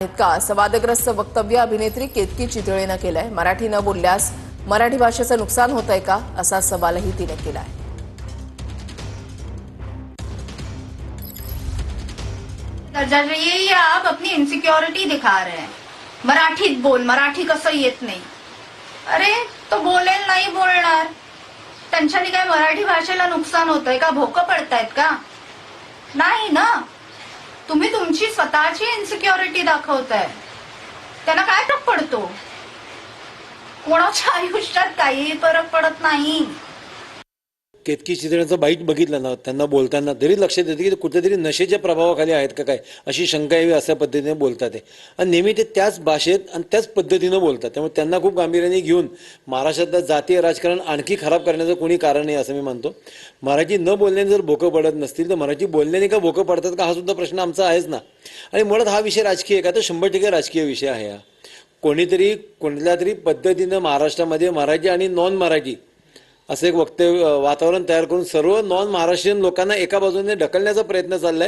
का असं वादग्रस्त वक्तव्य अभिनेत्री केतकी चितळेनं केलंय। मराठी न बोलल्यास मराठी भाषेचं नुकसान होतंय का असा सवालही तिने केलाय। ये आप अपनी इनसिक्योरिटी दिखा रहे हैं। मराठीत बोल, मराठी कसं येत नाही। अरे तो बोलेल नाही बोलणार, त्यांच्यानी काय मराठी भाषेला नुकसान होतंय का? भोकं पडतायत का? नाही ना। तुम्ही तुमची स्वतःची इनसिक्युरिटी दाखवताय, त्यांना काय फरक पडतो? कोणाच्या आयुष्यात काही फरक पडत नाही। केतकी चितळेंचं बाईट बघितलं ना, त्यांना बोलताना तरी लक्षात येते की कुठेतरी नशेच्या प्रभावाखाली आहेत का काय, अशी शंका यावी अशा पद्धतीने बोलतात ते। आणि नेहमी ते त्याच भाषेत आणि त्याच पद्धतीनं बोलतात, त्यामुळे त्यांना खूप गांभीर्याने घेऊन महाराष्ट्रातलं जातीय राजकारण आणखी खराब करण्याचं कोणी कारण नाही असं मी मानतो। मराठी न बोलण्याने जर भोकं पडत नसतील तर मराठी बोलण्याने का भोकं पडतात का, हा सुद्धा प्रश्न आमचा आहेच ना। आणि मुळात हा विषय राजकीय आहे का, तर 100% राजकीय विषय आहे हा। कोणीतरी कोणत्या तरी पद्धतीनं महाराष्ट्रामध्ये मराठी आणि नॉन मराठी असं एक वातावरण तयार करून सर्व नॉन महाराष्ट्रीयन लोकांना एका बाजूने ढकलण्याचा प्रयत्न चाललाय।